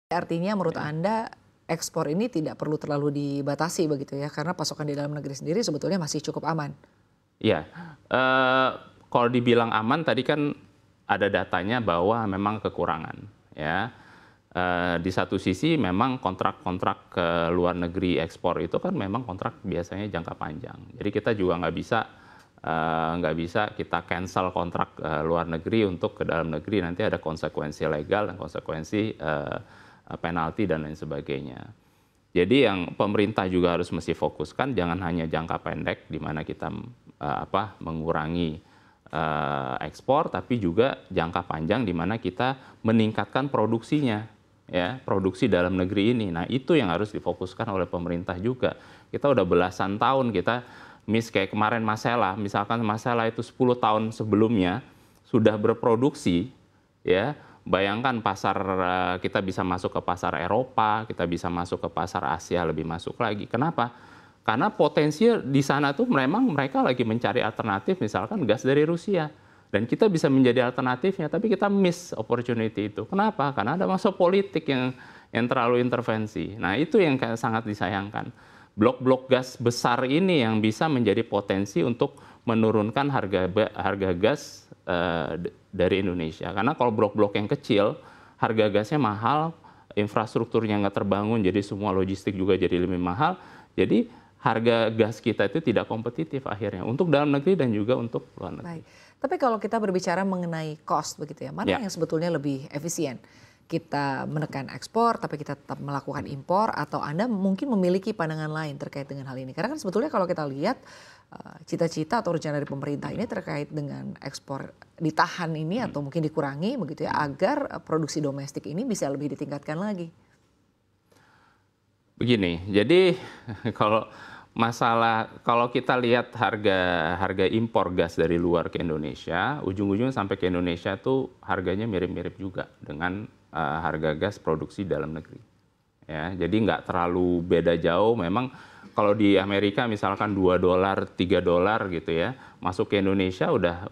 Artinya menurut Ya. Anda ekspor ini tidak perlu terlalu dibatasi begitu ya, karena pasokan di dalam negeri sendiri sebetulnya masih cukup aman. Iya, kalau dibilang aman tadi kan ada datanya bahwa memang kekurangan ya. Di satu sisi memang kontrak-kontrak ke luar negeri ekspor itu kan memang kontrak biasanya jangka panjang. Jadi kita juga nggak bisa kita cancel kontrak luar negeri untuk ke dalam negeri, nanti ada konsekuensi legal dan konsekuensi penalti dan lain sebagainya. Jadi yang pemerintah juga harus mesti fokuskan jangan hanya jangka pendek di mana kita mengurangi ekspor, tapi juga jangka panjang di mana kita meningkatkan produksinya, ya, produksi dalam negeri ini. Nah, itu yang harus difokuskan oleh pemerintah juga. Kita udah belasan tahun kita kayak kemarin Masela, misalkan Masela itu 10 tahun sebelumnya sudah berproduksi, ya. Bayangkan kita bisa masuk ke pasar Eropa, kita bisa masuk ke pasar Asia, lebih masuk lagi. Kenapa? Karena potensi di sana tuh memang mereka lagi mencari alternatif, misalkan gas dari Rusia. Dan kita bisa menjadi alternatifnya, tapi kita miss opportunity itu. Kenapa? Karena ada masa politik yang terlalu intervensi. Nah, itu yang sangat disayangkan. Blok-blok gas besar ini yang bisa menjadi potensi untuk menurunkan harga gas dari Indonesia. Karena kalau blok-blok yang kecil, harga gasnya mahal, infrastrukturnya nggak terbangun, jadi semua logistik juga jadi lebih mahal. Jadi harga gas kita itu tidak kompetitif akhirnya untuk dalam negeri dan juga untuk luar negeri. Baik. Tapi kalau kita berbicara mengenai cost begitu ya, mana Ya. yang sebetulnya lebih efisien? Kita menekan ekspor tapi kita tetap melakukan impor, atau Anda mungkin memiliki pandangan lain terkait dengan hal ini? Karena kan sebetulnya kalau kita lihat cita-cita atau rencana dari pemerintah ini terkait dengan ekspor ditahan ini atau mungkin dikurangi begitu ya, agar produksi domestik ini bisa lebih ditingkatkan lagi. Begini, jadi kalau kita lihat harga impor gas dari luar ke Indonesia, ujung-ujungnya sampai ke Indonesia tuh harganya mirip-mirip juga dengan harga gas produksi dalam negeri. Ya, jadi nggak terlalu beda jauh. Memang kalau di Amerika misalkan $2, $3 gitu ya, masuk ke Indonesia udah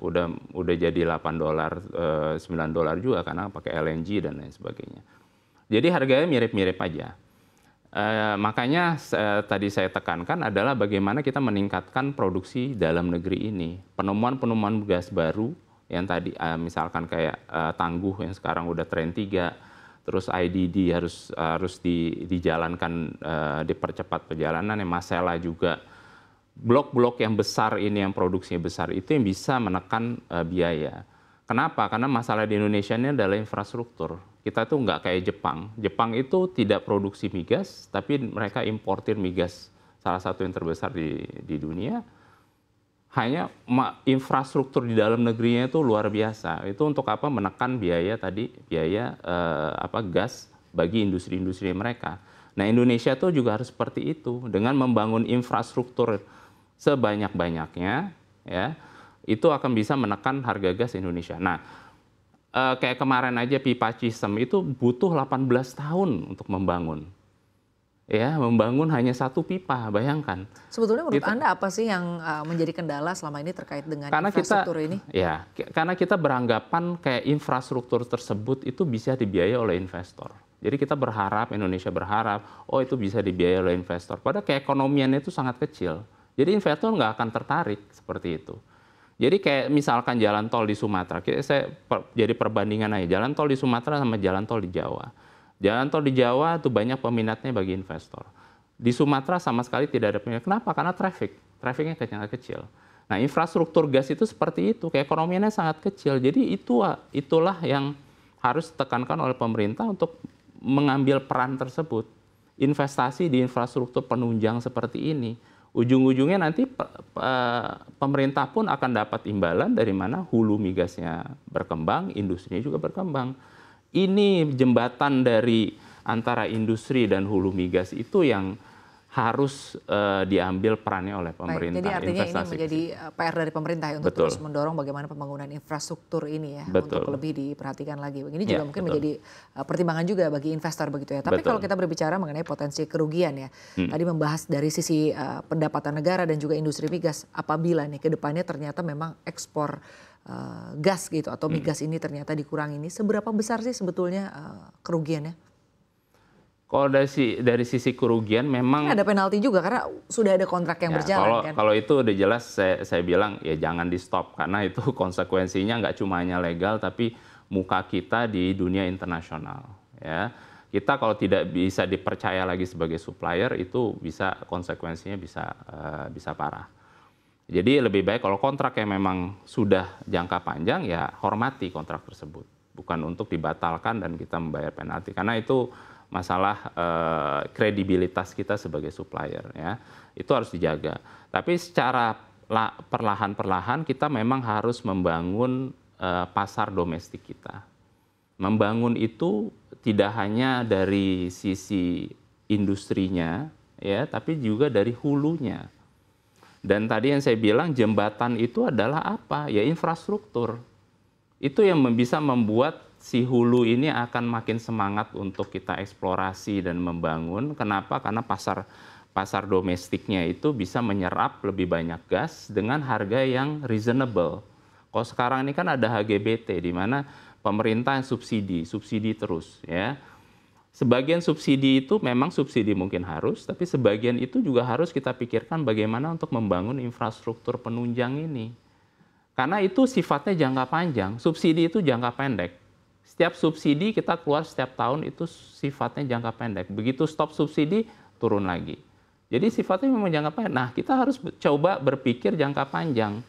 jadi $8, $9 juga karena pakai LNG dan lain sebagainya. Jadi harganya mirip-mirip aja. Makanya tadi saya tekankan adalah bagaimana kita meningkatkan produksi dalam negeri ini. Penemuan-penemuan gas baru yang tadi misalkan kayak Tangguh yang sekarang udah Train 3, terus IDD harus dijalankan, dipercepat perjalanan, yang Masela juga. Blok-blok yang besar ini yang produksinya besar itu yang bisa menekan biaya. Kenapa? Karena masalah di Indonesia ini adalah infrastruktur. Kita tuh nggak kayak Jepang. Jepang itu tidak produksi migas, tapi mereka importir migas salah satu yang terbesar di dunia. Hanya infrastruktur di dalam negerinya itu luar biasa. Itu untuk apa? Menekan biaya gas bagi industri-industri mereka. Nah, Indonesia tuh juga harus seperti itu dengan membangun infrastruktur sebanyak-banyaknya, ya. Itu akan bisa menekan harga gas Indonesia. Nah, kayak kemarin aja pipa Cisem itu butuh 18 tahun untuk membangun. Ya, membangun hanya satu pipa, bayangkan. Sebetulnya menurut Itu Anda apa sih yang menjadi kendala selama ini terkait dengan karena infrastruktur ini? karena kita beranggapan kayak infrastruktur tersebut itu bisa dibiayai oleh investor. Jadi kita Indonesia berharap, oh itu bisa dibiayai oleh investor. Padahal keekonomiannya itu sangat kecil. Jadi investor nggak akan tertarik seperti itu. Jadi kayak misalkan jalan tol di Sumatera, jadi perbandingan aja, jalan tol di Sumatera sama jalan tol di Jawa. Jalan tol di Jawa itu banyak peminatnya bagi investor. Di Sumatera sama sekali tidak ada peminat. Kenapa? Karena trafficnya kecil. Nah, infrastruktur gas itu seperti itu, keekonomiannya sangat kecil. Jadi itulah yang harus ditekankan oleh pemerintah untuk mengambil peran tersebut. Investasi di infrastruktur penunjang seperti ini. Ujung-ujungnya nanti pemerintah pun akan dapat imbalan dari mana hulu migasnya berkembang, industrinya juga berkembang. Ini jembatan dari antara industri dan hulu migas itu yang harus diambil perannya oleh pemerintah. Baik, jadi artinya ini menjadi PR dari pemerintah ya, untuk Betul. terus mendorong bagaimana pembangunan infrastruktur ini ya, Betul. untuk lebih diperhatikan lagi. Ini juga mungkin betul. menjadi pertimbangan juga bagi investor begitu ya. Tapi Betul. kalau kita berbicara mengenai potensi kerugian ya, tadi membahas dari sisi pendapatan negara dan juga industri migas, apabila nih ke depannya ternyata memang ekspor gas gitu atau migas ini ternyata dikurangi, ini seberapa besar sih sebetulnya kerugiannya? Kalau dari sisi kerugian memang Kan ada penalti juga karena sudah ada kontrak yang ya, berjalan kan. kalau itu udah jelas saya bilang ya jangan di stop karena itu konsekuensinya nggak cuma hanya legal tapi muka kita di dunia internasional ya. Kita kalau tidak bisa dipercaya lagi sebagai supplier itu konsekuensinya bisa parah. Jadi lebih baik kalau kontrak yang memang sudah jangka panjang ya hormati kontrak tersebut, bukan untuk dibatalkan dan kita membayar penalti karena itu masalah kredibilitas kita sebagai supplier ya. Itu harus dijaga. Tapi secara perlahan-perlahan kita memang harus membangun pasar domestik kita. Membangun itu tidak hanya dari sisi industrinya ya, tapi juga dari hulunya. Dan tadi yang saya bilang jembatan itu adalah apa? Ya infrastruktur. Itu yang bisa membuat si hulu ini akan makin semangat untuk kita eksplorasi dan membangun. Kenapa? Karena pasar domestiknya itu bisa menyerap lebih banyak gas dengan harga yang reasonable. Kalau sekarang ini kan ada HGBT di mana pemerintah yang subsidi terus ya. Sebagian subsidi itu memang subsidi mungkin harus, tapi sebagian itu juga harus kita pikirkan bagaimana untuk membangun infrastruktur penunjang ini. Karena itu sifatnya jangka panjang, subsidi itu jangka pendek. Setiap subsidi kita keluar setiap tahun itu sifatnya jangka pendek. Begitu stop subsidi, turun lagi. Jadi sifatnya memang jangka pendek. Nah, kita harus coba berpikir jangka panjang.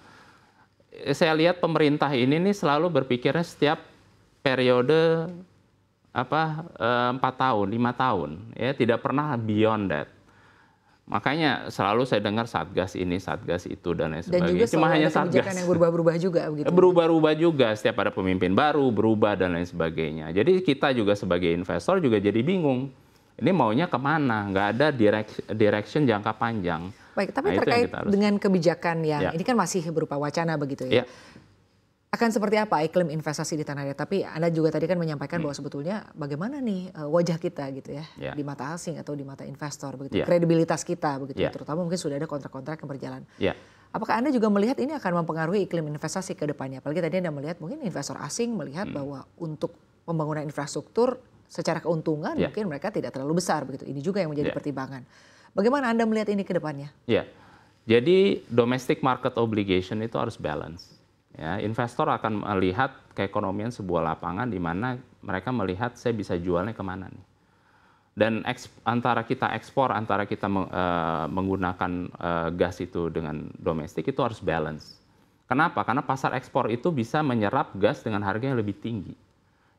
Saya lihat pemerintah ini nih selalu berpikirnya setiap periode 4 tahun, 5 tahun. Ya, tidak pernah beyond that. Makanya selalu saya dengar satgas ini, satgas itu dan lain sebagainya. Dan juga cuma hanya ada kebijakan yang berubah-ubah juga begitu. Berubah-ubah juga, setiap ada pemimpin baru, berubah dan lain sebagainya. Jadi kita juga sebagai investor juga jadi bingung. Ini maunya kemana? Nggak ada direction jangka panjang. Baik, tapi terkait dengan kebijakan yang ini kan masih berupa wacana begitu ya. Akan seperti apa iklim investasi di tanah air? Tapi Anda juga tadi kan menyampaikan bahwa sebetulnya bagaimana nih wajah kita gitu ya di mata asing atau di mata investor begitu, kredibilitas kita begitu, terutama mungkin sudah ada kontrak-kontrak yang berjalan. Apakah Anda juga melihat ini akan mempengaruhi iklim investasi ke depannya? Apalagi tadi Anda melihat mungkin investor asing melihat bahwa untuk pembangunan infrastruktur secara keuntungan mungkin mereka tidak terlalu besar begitu. Ini juga yang menjadi pertimbangan. Bagaimana Anda melihat ini ke depannya? Jadi domestic market obligation itu harus balance. Ya, investor akan melihat keekonomian sebuah lapangan di mana mereka melihat saya bisa jualnya kemana nih. Dan antara kita ekspor, antara kita menggunakan gas itu dengan domestik itu harus balance. Kenapa? Karena pasar ekspor itu bisa menyerap gas dengan harga yang lebih tinggi.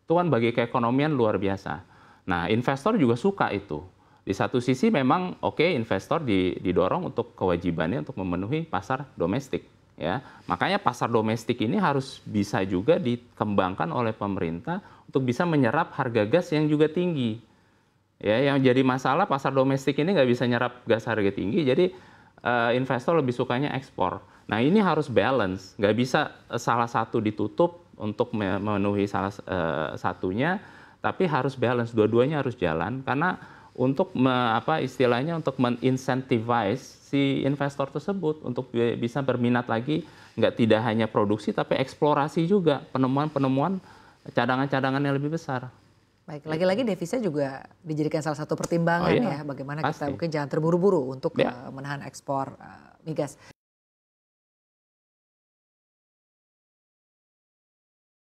Itu kan bagi keekonomian luar biasa. Nah, investor juga suka itu. Di satu sisi memang investor didorong untuk kewajibannya untuk memenuhi pasar domestik. Ya, makanya pasar domestik ini harus bisa juga dikembangkan oleh pemerintah untuk bisa menyerap harga gas yang juga tinggi. Ya, yang jadi masalah pasar domestik ini nggak bisa nyerap gas harga tinggi, jadi investor lebih sukanya ekspor. Nah ini harus balance, nggak bisa salah satu ditutup untuk memenuhi salah satunya, tapi harus balance, dua-duanya harus jalan karena untuk istilahnya untuk men-incentivize si investor tersebut untuk bisa berminat lagi, tidak hanya produksi tapi eksplorasi juga, penemuan-penemuan cadangan-cadangan yang lebih besar. Baik, lagi-lagi devisa juga dijadikan salah satu pertimbangan ya, bagaimana kita mungkin jangan terburu-buru untuk menahan ekspor migas.